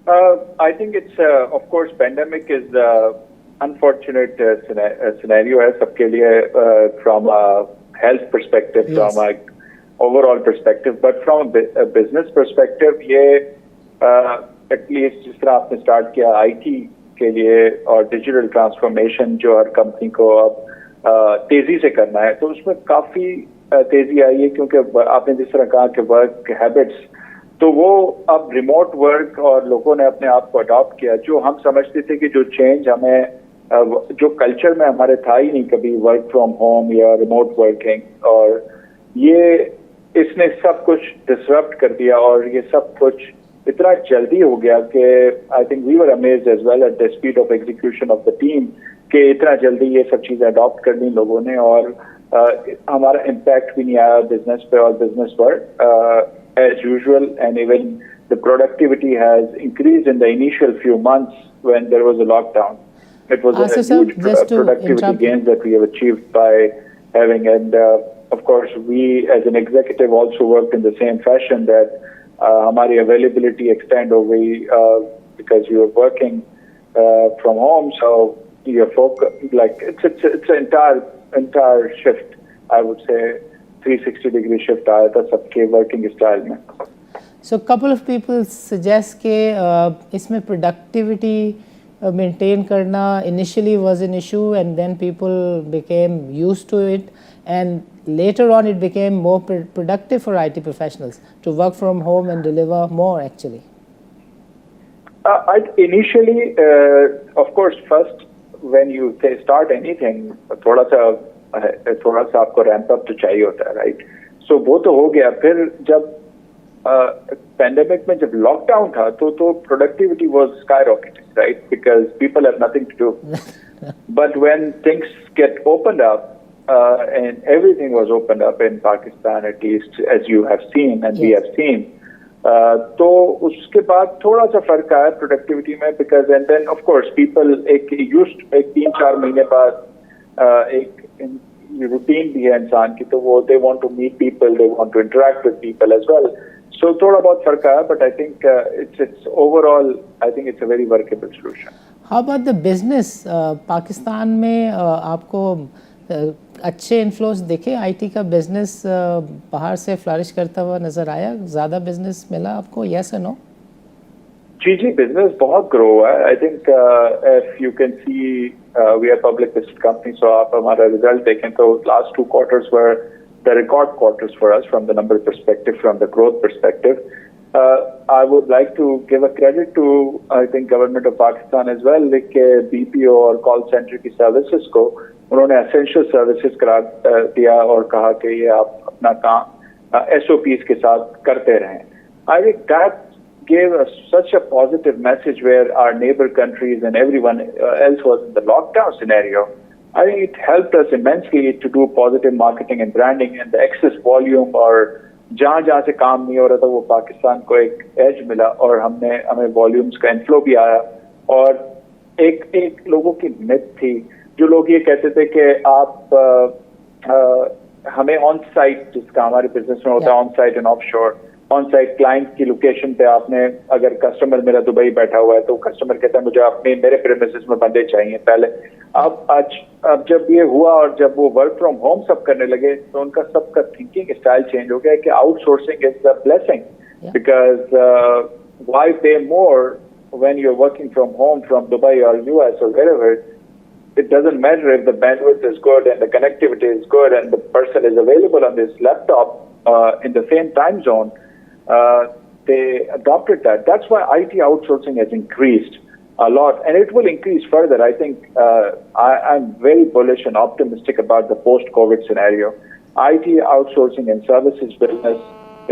I think it's, of course, pandemic is unfortunate scenario है सबके लिए from a health perspective, Yes. from a overall perspective, but from a business perspective ये at least जिस तरह आपने start किया IT के लिए और digital transformation जो हर कंपनी को अब तेजी से करना है, तो उसमें काफी तेजी आई है क्योंकि आपने जिस तरह कहा कि वर्क हैबिट्स, तो वो अब रिमोट वर्क और लोगों ने अपने आप को अडॉप्ट किया। जो हम समझते थे कि जो चेंज हमें जो कल्चर में हमारे था ही नहीं कभी, वर्क फ्रॉम होम या रिमोट वर्किंग, और ये इसने सब कुछ डिसरप्ट कर दिया और ये सब कुछ इतना जल्दी हो गया कि I think we were amazed as well at the speed of execution of the team कि इतना जल्दी ये सब चीजें अडॉप्ट कर ली लोगों ने, और हमारा इम्पैक्ट भी नहीं आया बिजनेस पे और बिजनेस पर as usual, and even the productivity has increased in the initial few months when there was a lockdown. It was a huge productivity gains that we have achieved by having, and of course we as an executive also worked in the same fashion that hamari availability extend over because you were working from home, so your focus, like it's an entire shift, I would say 360-degree shift आया था सबके working style में। So couple of people suggest कि इसमें productivity maintain करना initially was an issue and then people became used to it and later on it became more productive for IT professionals to work from home and deliver more actually. Initially, of course, first when you start anything, थोड़ा सा आपको ramp up तो चाहिए होता है, right? सो वो तो हो गया। फिर जब पैंडेमिक में जब लॉकडाउन था तो productivity was skyrocketing, right? Because people have nothing to do. But when things get opened up and everything was opened up in Pakistan, at least as you have seen and we have seen, तो उसके बाद थोड़ा सा फर्क आया productivity में, because and then of course people एक 3-4 महीने बाद एक रूटीन भी है इंसान की, तो वो they want to meet people, they want to interact with people as well, so थोड़ा बहुत फर्क आया, but I think it's overall I think it's a very workable solution. How about the business? Pakistan में आपको अच्छे इन्फ्लोज देखे? IT का business बाहर से फ्लरिश करता हुआ नजर आया? ज़्यादा बिजनेस मिला आपको? यस और नो? जी, बिजनेस बहुत ग्रो हुआ है। I think if you can see we are public listed company, so आप हमारा रिजल्ट देखें तो last 2 quarters were the record quarters for us from the number perspective, from the growth perspective. I would like to give a credit to I think government of Pakistan as well, कि BPO और call centre की services को उन्होंने essential services करार दिया और कहा कि ये आप अपना काम SOPs के साथ करते रहें। I think that gave us such a positive message where our neighbor countries and everyone else was in the lockdown scenario. I think it helped us immensely to do positive marketing and branding, and the excess volume और जहाँ से काम नहीं हो रहा था वो पाकिस्तान को एक एज मिला और हमें वॉल्यूम्स का इनफ्लो भी आया। और एक लोगों की मिथ थी, जो लोग ये कहते थे कि आप हमें ऑन साइट, जिसका हमारे बिजनेस में होता है ऑन साइट एंड ऑफ शोर, ऑन साइट क्लाइंट की लोकेशन पे आपने, अगर कस्टमर मेरा दुबई बैठा हुआ है तो कस्टमर कहता है मुझे मेरे प्रेमिसेस में बंदे चाहिए पहले। अब जब ये हुआ और जब वो वर्क फ्रॉम होम सब करने लगे तो उनका सबका थिंकिंग स्टाइल चेंज हो गया कि outsourcing is a blessing, because why pay more when you are working from home from Dubai और यूएस और wherever, it doesn't matter if the bandwidth is good and the connectivity is good and the person is available on this laptop in the same time zone. They adopted that. That's why IT outsourcing has increased a lot, and it will increase further. I think I'm very bullish and optimistic about the post-COVID scenario. IT outsourcing and services business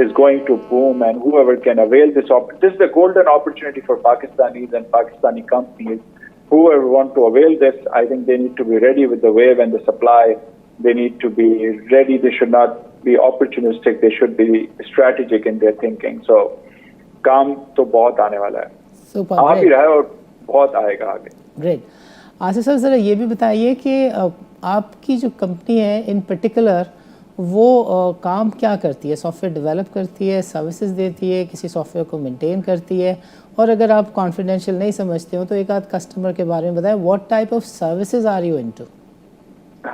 is going to boom, and whoever can avail this is the golden opportunity for Pakistanis and Pakistani companies. Whoever want to avail this, I think they need to be ready with the wave and the supply. They need to be ready. They should not be opportunistic. They should be strategic in their thinking. So, काम तो बहुत आने वाला है, आ भी रहा है और बहुत आएगा आगे। ग्रेट। आसिफ साहब, ज़रा ये भी बताइए कि आपकी जो कंपनी है इन पर्टिकुलर, वो काम क्या करती है? सॉफ्टवेयर डेवलप करती है, सर्विसेज देती है, किसी सॉफ्टवेयर को मेंटेन करती है? और अगर आप कॉन्फिडेंशियल नहीं समझते हो तो एक आध कस्टमर के बारे में बताएं, what type of services are you into?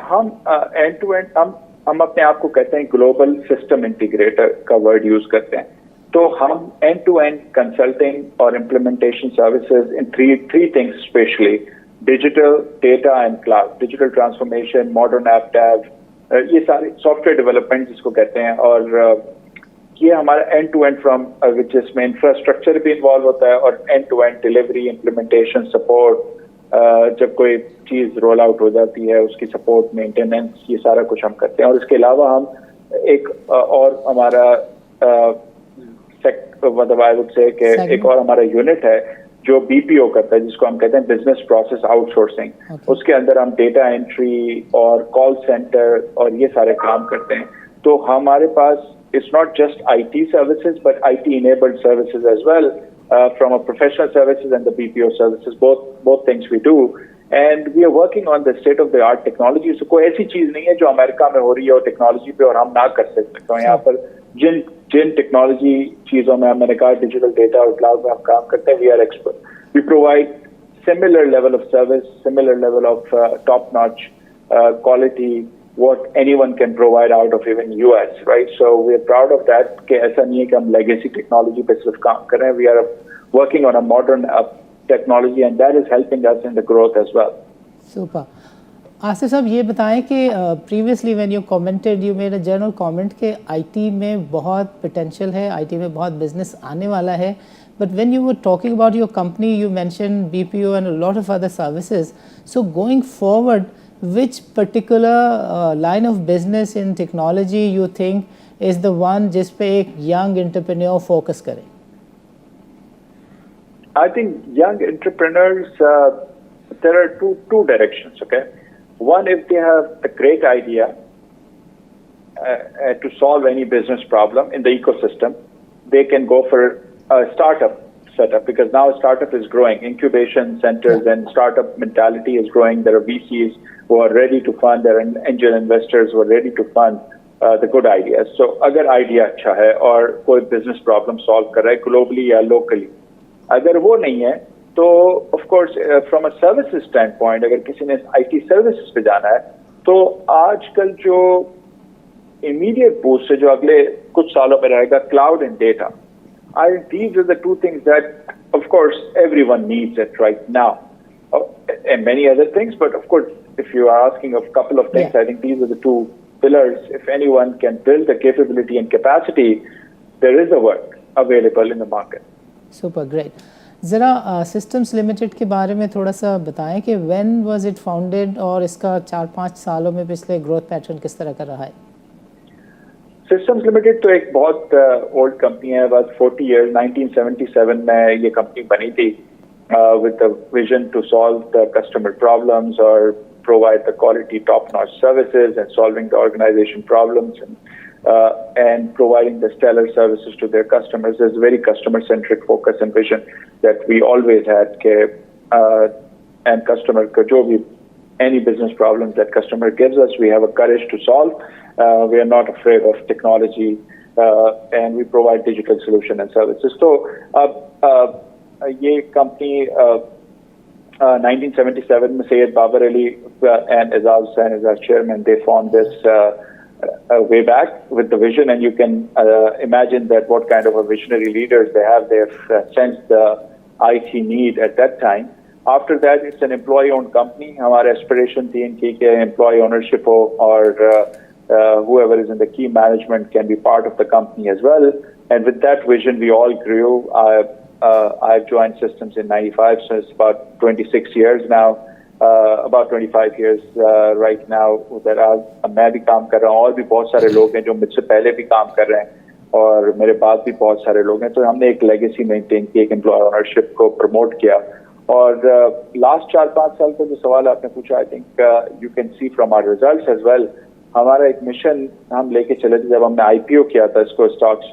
हम एंड टू एंड हम अपने आप को कहते हैं ग्लोबल सिस्टम इंटीग्रेटर का वर्ड यूज करते हैं। तो हम एंड टू एंड कंसल्टिंग और implementation services in three things specially digital, data and cloud, digital transformation, modern app dev, ये सारे सॉफ्टवेयर डेवलपमेंट जिसको कहते हैं। और ये हमारा एंड टू एंड फ्रॉम जिसमें इंफ्रास्ट्रक्चर भी इन्वॉल्व होता है और end to end delivery, implementation, support, जब कोई चीज रोल आउट हो जाती है उसकी सपोर्ट, मेंटेनेंस, ये सारा कुछ हम करते हैं। और इसके अलावा हम एक और हमारा मतलब आई वुड से कि एक और हमारा यूनिट है जो बीपीओ करता है, जिसको हम कहते हैं बिजनेस प्रोसेस आउटसोर्सिंग। उसके अंदर हम डेटा एंट्री और कॉल सेंटर और ये सारे काम करते हैं। तो हमारे पास it's not just IT services but IT enabled services as well, from a professional services and the BPO services, both things we do, and we are working on the state of the art technology. So कोई ऐसी चीज नहीं है जो America में हो रही है और टेक्नोलॉजी पे और हम ना कर सकते। तो यहाँ पर जिन टेक्नोलॉजी चीजों में मैंने कहा डिजिटल, डेटा और क्लाउड में हम काम करते हैं, we are expert. We provide similar level of service, similar level of top-notch quality what anyone can provide out of even US, right? So we are proud of that कि ऐसा नहीं है कि हम legacy technology पे सिर्फ काम कर रहे हैं. We are working on a modern technology and that is helping us in the growth as well. Super. Asif साहब ये बताएं कि previously when you commented, you made a general comment कि IT में बहुत potential है, IT में बहुत business आने वाला है. But when you were talking about your company, you mentioned BPO and a lot of other services. So going forward, which particular line of business in technology you think is the one जिस पे एक young entrepreneur focus करे? I think young entrepreneurs, there are two directions, okay? One, if they have a great idea to solve any business problem in the ecosystem, they can go for a startup setup because now startup is growing. Incubation centers and startup mentality is growing. There are VCs who are ready to fund, there are angel investors who are ready to fund the good ideas. So अगर idea अच्छा है और कोई business problem solve कर रहा है globally या locally, अगर वो नहीं है तो of course from a services standpoint अगर किसी ने IT services पे जाना है तो आजकल जो immediate boost है जो अगले कुछ सालों में रहेगा cloud and data. These are the two things that of course everyone needs it right now. And many other things, but of course, if you are asking of a couple of things, I think these are the two pillars. If anyone can build the capability and capacity, there is a work available in the market. Super great. ज़रा Systems Limited के बारे में थोड़ा सा बताएं कि when was it founded और इसका 4-5 सालों में पिछले growth pattern किस तरह का रहा है? Systems Limited तो एक बहुत old company है, about 40 years, 1977 में ये company बनी थी. With the vision to solve the customer problems or provide the quality top-notch services and solving the organization problems and providing the stellar services to their customers. There's a very customer-centric focus and vision that we always had. And customer ko jo bhi any business problems that customer gives us, we have a courage to solve. We are not afraid of technology and we provide digital solution and services. So ये company 1977 में Syed Babar Ali and Azaz Hussain as our chairman, they formed this way back with the vision, and you can imagine that what kind of a visionary leaders they have. They've sensed the IT need at that time. After that, it's an employee-owned company. हमारा aspiration थी इनकी कि employee ownership हो और whoever is in the key management can be part of the company as well. And with that vision, we all grew. I've joined Systems in 95, so it's about 26 years now, about 25 years right now that मैं भी काम कर रहा हूँ और भी बहुत सारे लोग हैं जो मुझसे पहले भी काम कर रहे हैं और मेरे बाद भी बहुत सारे लोग हैं। तो हमने एक लेगेसी मेंटेन की, एक एम्प्लॉय ओनरशिप को प्रमोट किया और लास्ट 4-5 साल का जो सवाल आपने पूछा, I think you can see from our results as well, हमारा एक मिशन हम लेके चले थे जब हमने आईपीओ किया था इसको stocks,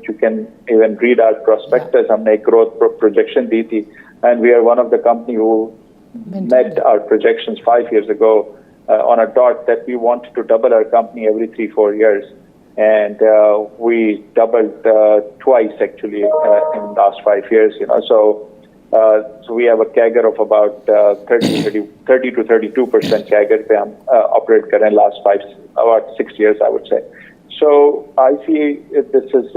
you can even read our prospectus, हमने एक ग्रोथ प्रोजेक्शन दी थी and we are one of the company who met our projections 5 years ago on a dot that we want to double our company every 3-4 years. And we doubled twice actually in the last 5 years, So we have a CAGR of about 30 to 32% CAGR पे हम operate कर रहे हैं last about 6 years, I would say. So I see this is,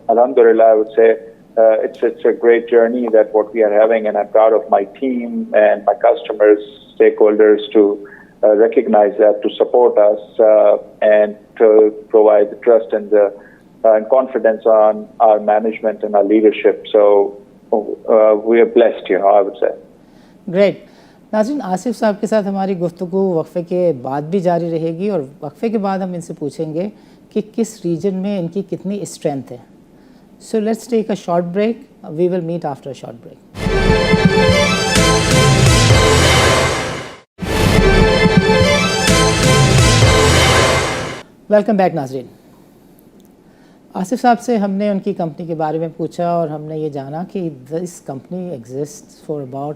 alhamdulillah, I would say, it's a great journey that what we are having, and I'm proud of my team and my customers, stakeholders to recognize that, to support us, and to provide the trust and the and confidence on our management and our leadership. So we are blessed, I would say. Great. नाज़रीन, आसिफ साहब के साथ हमारी गुफ्तगू वक्फे के बाद भी जारी रहेगी और वक्फे के बाद हम इनसे पूछेंगे कि किस रीजन में इनकी कितनी स्ट्रेंथ है. So let's take a short break. We will meet after a short break. Welcome back नाज़रीन. आसिफ साहब से हमने उनकी कंपनी के बारे में पूछा और हमने ये जाना कि this company exists for about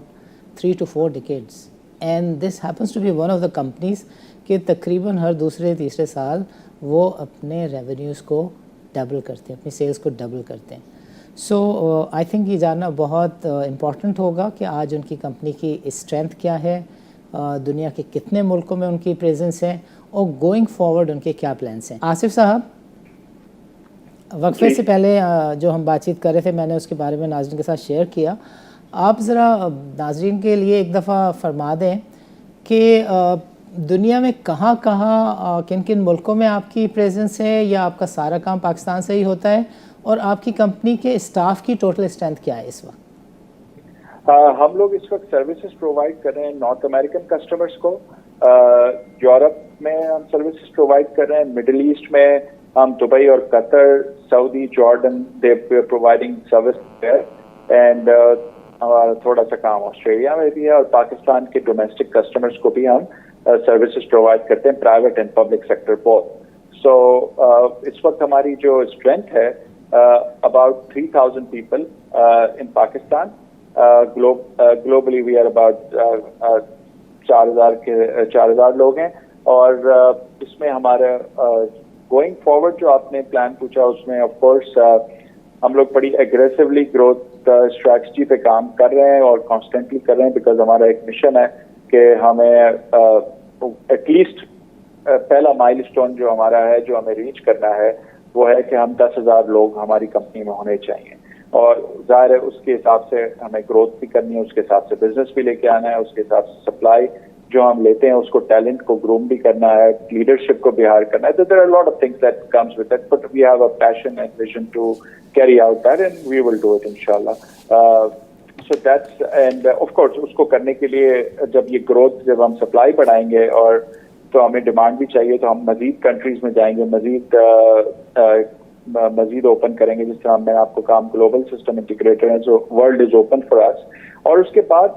3 to 4 decades and this happens to be one of the companies कि तकरीबन हर दूसरे तीसरे साल वो अपने रेवेन्यूज़ को डबल करते हैं, अपनी सेल्स को डबल करते हैं. सो आई थिंक ये जानना बहुत इम्पॉर्टेंट होगा कि आज उनकी कंपनी की स्ट्रेंथ क्या है, दुनिया के कितने मुल्कों में उनकी प्रेजेंस है और गोइंग फॉरवर्ड उनके क्या प्लान्स हैं. आसिफ साहब, वक्फे से पहले जो हम बातचीत कर रहे थे मैंने उसके बारे में नाज़रीन के साथ शेयर किया. आप ज़रा नाज़रीन के लिए एक दफ़ा फरमा दें कि दुनिया में कहाँ किन किन मुल्कों में आपकी प्रेजेंस है या आपका सारा काम पाकिस्तान से ही होता है और आपकी कंपनी के स्टाफ की टोटल स्ट्रेंथ क्या है इस वक्त? हम लोग इस वक्त सर्विसेज प्रोवाइड कर रहे हैं नॉर्थ अमेरिकन कस्टमर्स को. यूरोप में हम सर्विसेज प्रोवाइड कर रहे हैं. मिडिल ईस्ट में हम दुबई और Qatar, Saudi, Jordan, they providing service there. And हमारा थोड़ा सा काम ऑस्ट्रेलिया में भी है और पाकिस्तान के डोमेस्टिक कस्टमर्स को भी हम सर्विसेज प्रोवाइड करते हैं, private and public sector both. So इस वक्त हमारी जो स्ट्रेंथ है about 3,000 people in Pakistan. Globally we are about 4,000 लोग हैं. और इसमें हमारा गोइंग फॉरवर्ड जो आपने प्लान पूछा उसमें ऑफ कोर्स हम लोग बड़ी एग्रेसिवली ग्रोथ स्ट्रैटेजी पे काम कर रहे हैं और कॉन्स्टेंटली कर रहे हैं बिकॉज हमारा एक मिशन है कि हमें एटलीस्ट पहला माइलस्टोन जो हमारा है जो हमें रीच करना है वो है कि हम 10,000 लोग हमारी कंपनी में होने चाहिए. और जाहिर है उसके हिसाब से हमें ग्रोथ भी करनी है, उसके हिसाब से बिजनेस भी लेके आना है, उसके हिसाब से सप्लाई जो हम लेते हैं उसको टैलेंट को ग्रूम भी करना है, लीडरशिप को बिहार करना है. तो there are lot of things that comes with that but we have a passion and vision to carry out that and we will do it इंशाल्लाह. So that's end of course उसको करने के लिए जब ये ग्रोथ जब हम supply बढ़ाएंगे और तो हमें डिमांड भी चाहिए तो हम मजीद कंट्रीज में जाएंगे, मजीद ओपन करेंगे. जिस तरह मैंने आपको कहा ग्लोबल सिस्टम इंटीग्रेटर है जो world is open for us. और उसके बाद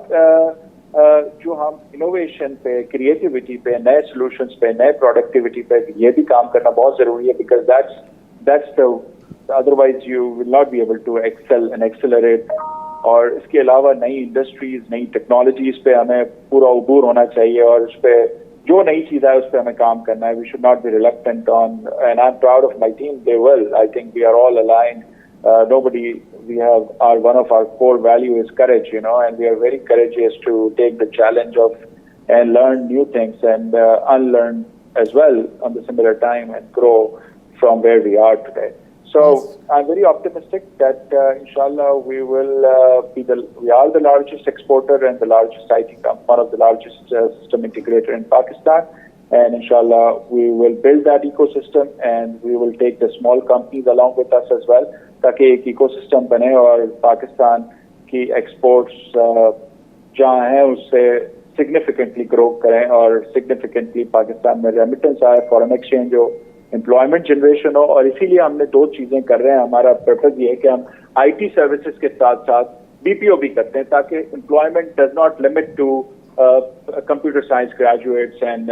जो हम इनोवेशन पे, क्रिएटिविटी पे, नए सॉल्यूशंस पे, नए प्रोडक्टिविटी पे ये भी काम करना बहुत जरूरी है because that's the otherwise you will not be able to excel and accelerate. और इसके अलावा नई इंडस्ट्रीज, नई टेक्नोलॉजीज पे हमें पूरा उबूर होना चाहिए और उस पर जो नई चीज है उस पर हमें काम करना है. We should not be reluctant on and I am proud of my team. They will, I think we are all aligned. Nobody, we have one of our core value is courage, and we are very courageous to take the challenge of and learn new things and unlearn as well on the similar time and grow from where we are today. So yes. I'm very optimistic that inshallah we will we are the largest exporter and the largest IT company, one of the largest system integrator in Pakistan. And inshallah we will build that ecosystem and we will take the small companies along with us as well ताकि एक ecosystem बने और पाकिस्तान की exports जहाँ हैं उससे significantly grow करें और सिग्निफिकेंटली पाकिस्तान में रेमिटेंस आए, फॉरेन एक्सचेंज हो, एम्प्लॉयमेंट जनरेशन हो. और इसीलिए हमने 2 चीजें कर रहे हैं. हमारा पर्पज ये है कि हम IT सर्विसेज के साथ साथ BPO भी करते हैं ताकि employment does not limit to computer science graduates and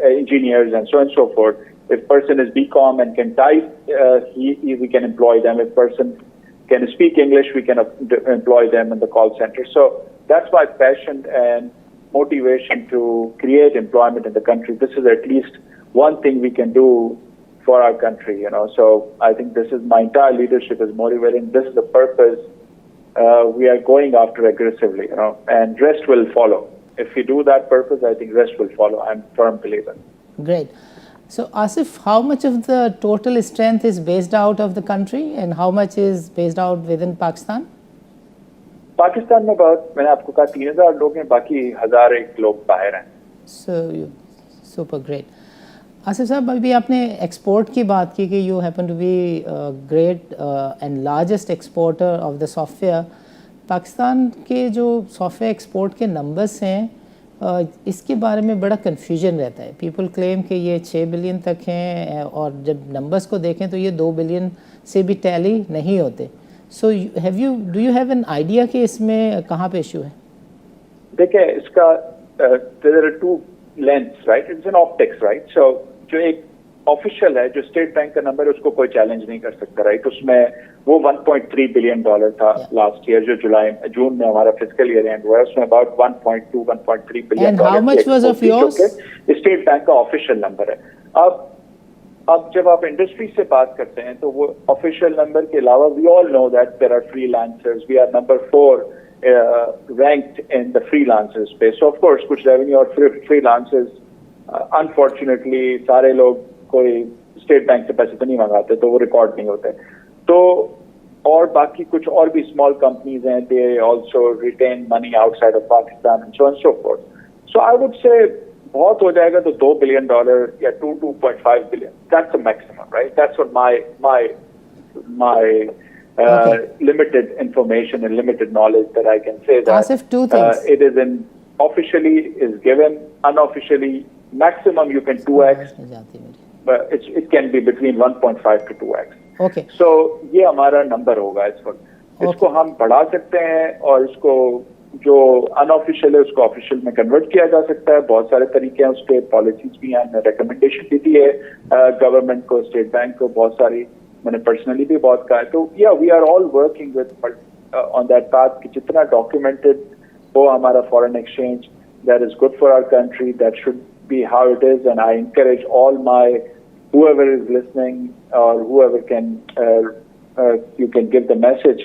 engineers and so on and so forth. If person is BCom and can type, we can employ them. If person can speak English, we can employ them in the call center. So that's my passion and motivation to create employment in the country, this is at least one thing we can do for our country, So I think this is my entire leadership is motivating. This is the purpose we are going after aggressively, and rest will follow. If we do that purpose, I think rest will follow. I'm a firm believer. Great. So Asif, how much of the total strength is based out of the country and how much is based out within Pakistan? Pakistan में बहुत मैंने आपको कहा 3,000 लोग हैं, बाकी 1,001 लोग बाहर हैं. So super great. आसिफ साहब, अभी आपने एक्सपोर्ट की बात की कि you happen to be great and largest exporter of the software. Pakistan के जो सॉफ्टवेयर एक्सपोर्ट के नंबर्स हैं इसके बारे में बड़ा कन्फ्यूजन रहता है. पीपल क्लेम कि ये 6 बिलियन तक हैं और जब नंबर्स को देखें तो ये 2 बिलियन से भी टैली नहीं होते. So do you have an idea कि इसमें कहाँ पे इशू है? देखिए, इसका there are two lens, right? It's an optics, right? So जो एक ऑफिशियल है, जो स्टेट बैंक का नंबर है, उसको कोई चैलेंज नहीं कर सकता, राइट? उसमें वो $1.3 बिलियन था लास्ट ईयर, जो जून में हमारा फिस्कल ईयर एंड हुआ है, उसमें अबाउट 1.3 बिलियन स्टेट बैंक का ऑफिशियल नंबर है. अब जब आप इंडस्ट्री से बात करते हैं तो वो ऑफिशियल नंबर के अलावा we all know that there are freelancers. We are number 4 ranked in the freelancers space. So of course कुछ revenue और freelancers unfortunately सारे लोग कोई स्टेट बैंक से पैसे तो नहीं मंगाते, तो वो रिकॉर्ड नहीं होते. तो और बाकी कुछ और भी स्मॉल कंपनीज हैं, they also retain money outside of Pakistan and so on and so forth. So I would say बहुत हो जाएगा तो $2 billion या 2.5 billion. That's the maximum, right? That's what my limited information and limited knowledge that I can say that Asif, two things. It is officially is given, unofficially maximum you can 2x, but it can be between 1.5 to 2x. Okay. So ये हमारा number होगा इस वक्त. इसको हम बढ़ा सकते हैं और इसको जो अनऑफिशियल है उसको ऑफिशियल में कन्वर्ट किया जा सकता है. बहुत सारे तरीके हैं, उसके पॉलिसीज भी हैं. रिकमेंडेशन भी दी है गवर्नमेंट को, स्टेट बैंक को, बहुत सारी मैंने पर्सनली भी बहुत कहा है. तो we are all working with on that path कि जितना डॉक्यूमेंटेड हो हमारा foreign exchange, that is good for our country, that should be how it is. And I encourage all my whoever is listening or whoever can you can give the message,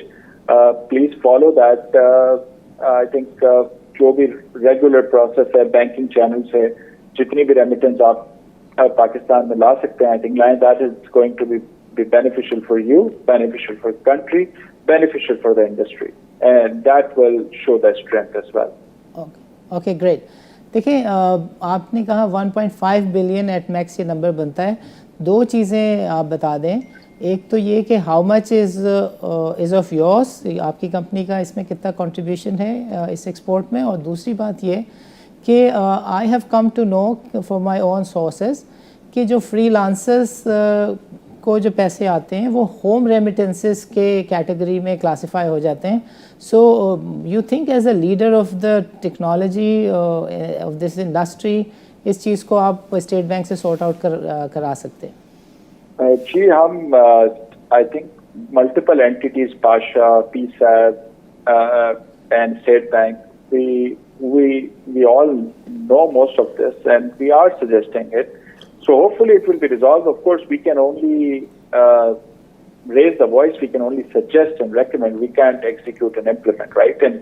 please follow that. I think जो भी regular process है banking channel से जितनी भी remittance आप पाकिस्तान में ला सकते हैं, I think that is going to be beneficial for you, beneficial for the country, beneficial for the industry, and that will show the strength as well. Okay, great. देखिए, आपने कहा 1.5 बिलियन एट मैक्स ये number बनता है. दो चीज़ें आप बता दें. एक तो ये कि how much is of yours, आपकी कंपनी का इसमें कितना कंट्रीब्यूशन है इस एक्सपोर्ट में. और दूसरी बात ये कि I have come to know for my own sources कि जो फ्रीलांसर्स को जो पैसे आते हैं वो होम रेमिटेंसेस के कैटेगरी में क्लासिफाई हो जाते हैं. So you think as a leader of the technology of this industry इस चीज़ को आप स्टेट बैंक से सॉर्ट आउट करा सकते हैं? जी, हम I think multiple entities, PASHA, PSAB and State Bank, we all know most of this and we are suggesting it. So hopefully it will be resolved. Of course, we can only raise the voice, we can only suggest and recommend. We can't execute and implement, right? And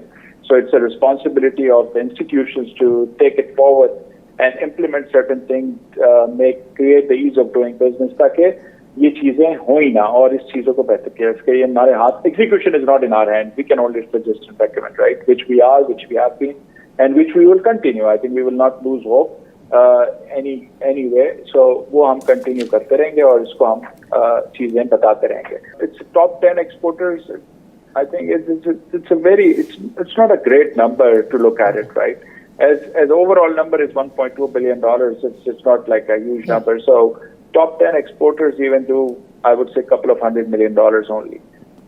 so it's a responsibility of the institutions to take it forward and implement certain things, create the ease of doing business, ताकि ये चीजें हो ही ना और इस चीजों को बेहतर किया. इसके ये हमारे हाथ, execution is not in our hand. We can only suggest and recommend, right? Which we are, which we have been, and which we will continue. I think we will not lose hope anyway. So वो हम continue करते रहेंगे और इसको हम चीजें बताते रहेंगे. It's top 10 exporters. I think it's not a great number to look at it, right? As overall number is $1.2 billion. It's not like a huge number. So top 10 exporters even do, I would say, a couple of $100 million only.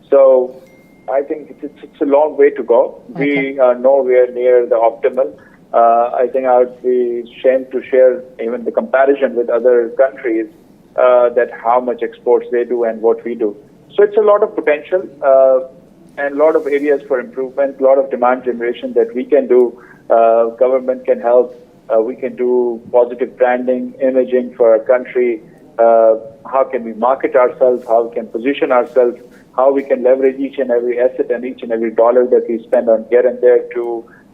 So I think it's a long way to go. Okay. We are nowhere near the optimal. I think I would be ashamed to share even the comparison with other countries that how much exports they do and what we do. So it's a lot of potential. and a lot of areas for improvement, a lot of demand generation that we can do. Government can help. We can do positive branding, imaging for our country. How can we market ourselves? How we can position ourselves? How we can leverage each and every asset and each and every dollar that we spend on here and there to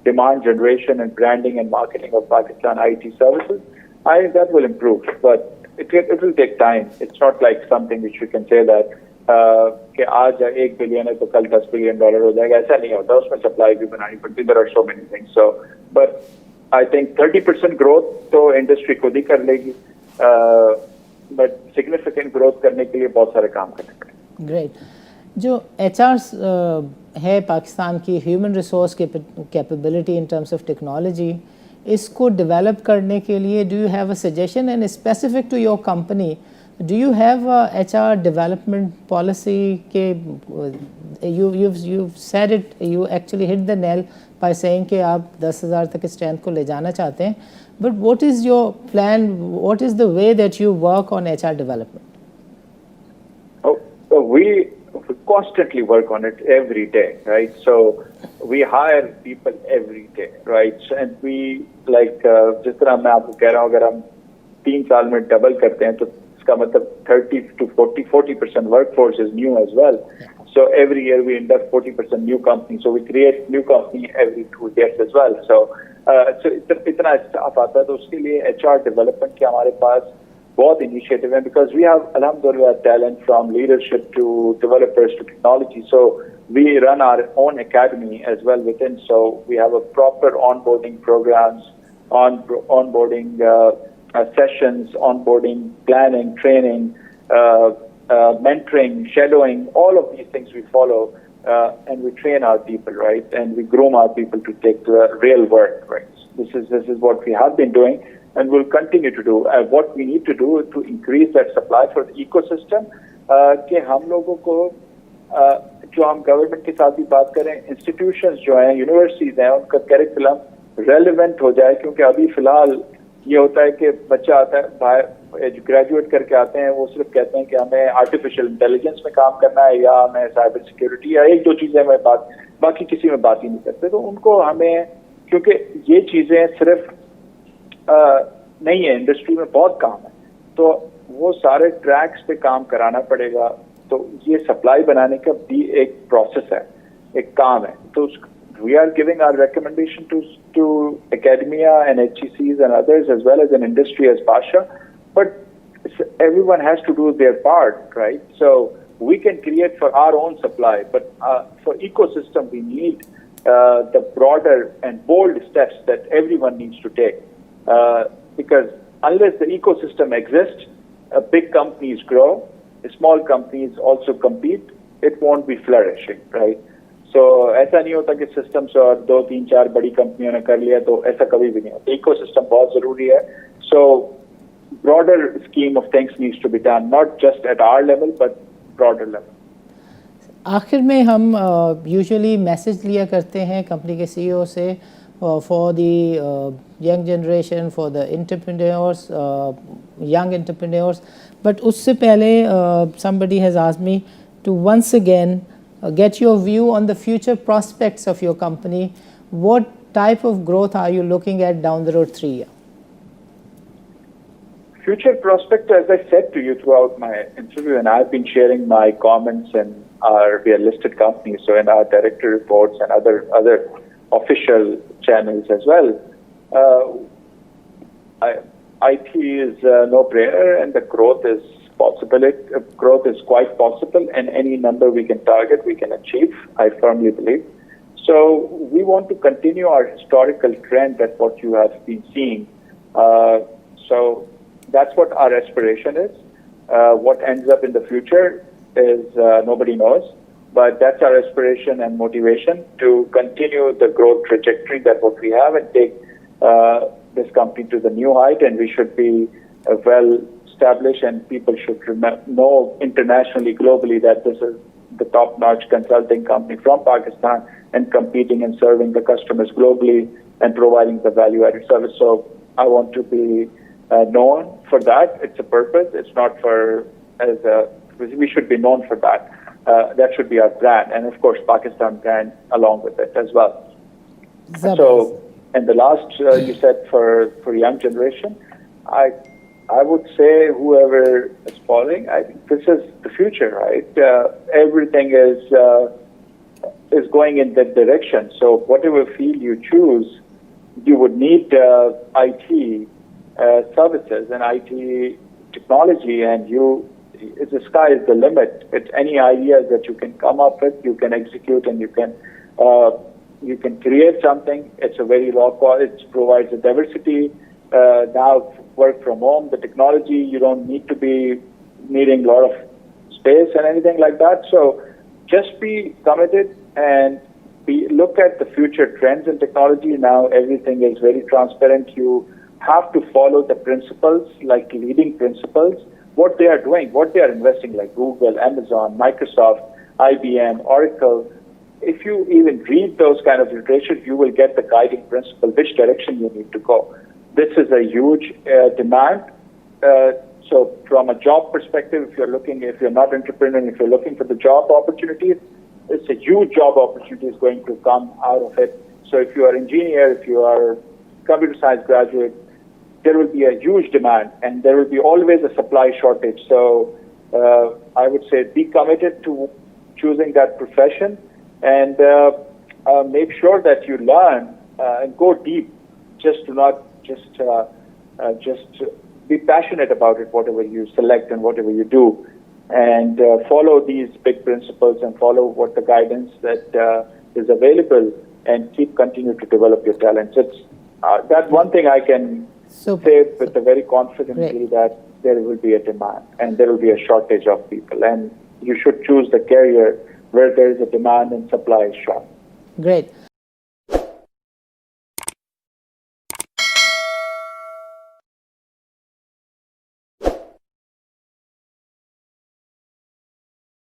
demand generation and branding and marketing of Pakistan IT services. I think that will improve, but it will take time. It's not like something which we can say that कि आज $1 billion है तो कल $10 billion हो जाएगा. ऐसा नहीं होता. उसमें supply भी बनानी पड़ती. There are so many things. So, but I think 30% growth तो industry खुद ही कर लेगी. But significant growth करने के लिए बहुत सारे काम करने पड़ेंगे. Great. जो HR है पाकिस्तान की human resource capability in terms of technology, इसको डेवलप करने के लिए do you have a suggestion and specific to your company, do you have HR development policy के you said it, you actually hit the nail by saying कि आप 10,000 तक strength को ले जाना चाहते हैं, but what is your plan, what is the way that you work on HR development? We constantly work on it every day, right? So we hire people every day, right? And we like जिस तरह मैं आपको कह रहा हूँ, अगर हम 3 साल में डबल करते हैं तो इसका मतलब 30 to 40% workforce is new as well. So every year we induct 40% new companies. So we create new company every 2 years as well. So इतना स्टाफ आता है, तो उसके लिए HR डेवलपमेंट के हमारे पास बहुत इनिशिएटिव है, because we have alhamdulillah talent from leadership to developers to technology. So we run our own academy as well within. So we have a proper onboarding programs, onboarding sessions, onboarding planning, training, mentoring, shadowing, all of these things we follow, and we train our people, right? And we groom our people to take the real work, right? This is what we have been doing. And we'll continue to do. What we need to do to increase that supply for the ecosystem, कि हम लोगों को जो हम government के साथ भी बात करें, इंस्टीट्यूशंस जो हैं, यूनिवर्सिटीज हैं, उनका करिकुलम रेलेवेंट हो जाए, क्योंकि अभी फिलहाल ये होता है कि बच्चा आता है बाहर ग्रेजुएट करके आते हैं, वो सिर्फ कहते हैं कि हमें आर्टिफिशियल इंटेलिजेंस में काम करना है या हमें साइबर सिक्योरिटी या 1-2 चीजें में बाकी किसी में बात ही नहीं करते. तो उनको हमें, क्योंकि ये चीजें सिर्फ नहीं है, इंडस्ट्री में बहुत काम है, तो वो सारे ट्रैक्स पे काम कराना पड़ेगा. तो ये सप्लाई बनाने का भी एक प्रोसेस है, एक काम है. तो we are giving our recommendation to academia and HECs and others as well as an industry as Pasha, but everyone has to do their part, right? So we can create for our own supply, but for ecosystem we need the broader and bold steps that everyone needs to take. Because unless the ecosystem exists, big companies grow, small companies also compete, it won't be flourishing, right? So ऐसा नहीं होता कि systems और 2-3-4 बड़ी कंपनियों ने कर लिया, तो ऐसा कभी भी नहीं होता. Ecosystem बहुत जरूरी है. So broader scheme of things needs to be done, not just at our level, but broader level. आखिर में हम यूजुअली मैसेज लिया करते हैं कंपनी के CEO से for the young generation, for the entrepreneurs, young entrepreneurs. But usse pehle somebody has asked me to once again get your view on the future prospects of your company. What type of growth are you looking at down the road 3 years? Future prospect, as I said to you throughout my interview, and I've been sharing my comments in we are listed companies, so in our director reports and other official channels as well. IT is no brainer, and the growth is possible. Growth is quite possible, and any number we can target, we can achieve, I firmly believe. So we want to continue our historical trend, that what you have been seeing. So that's what our aspiration is. What ends up in the future is nobody knows. But that's our aspiration and motivation to continue the growth trajectory that what we have and take this company to the new height. And we should be well established, and people should know internationally, globally, that this is the top-notch consulting company from Pakistan and competing and serving the customers globally and providing the value-added service. So I want to be known for that. It's a purpose. It's not for we should be known for that. That should be our brand, and of course, Pakistan brand along with it as well. Zabardast. So, and the last you said for young generation, I would say whoever is following, I think this is the future, right? Everything is going in that direction. So whatever field you choose, you would need IT services and IT technology, and the sky is the limit. It's any ideas that you can come up with, you can execute, and you can create something. It's a very low cost. It provides a diversity. Now work from home, the technology, you don't need to be needing a lot of space and anything like that. So just be committed and look at the future trends in technology. Now everything is very transparent. You have to follow the principles, like leading principles, what they are doing, what they are investing, like Google, Amazon, Microsoft, IBM, Oracle. If you even read those kind of literature, you will get the guiding principle, which direction you need to go. This is a huge demand. So from a job perspective, if you're not entrepreneur, if you're looking for the job opportunities, it's a huge job opportunities going to come out of it. So if you are engineer, if you are computer science graduate, there will be a huge demand, and there will be always a supply shortage. So I would say be committed to choosing that profession, and make sure that you learn and go deep. Just do not just be passionate about it, whatever you select and whatever you do, and follow these big principles and follow what the guidance that is available, and continue to develop your talents. It's that's one thing I can say with a very confidently, that there will be a demand and there will be a shortage of people, and you should choose the career where there is a demand and supply is short. Great.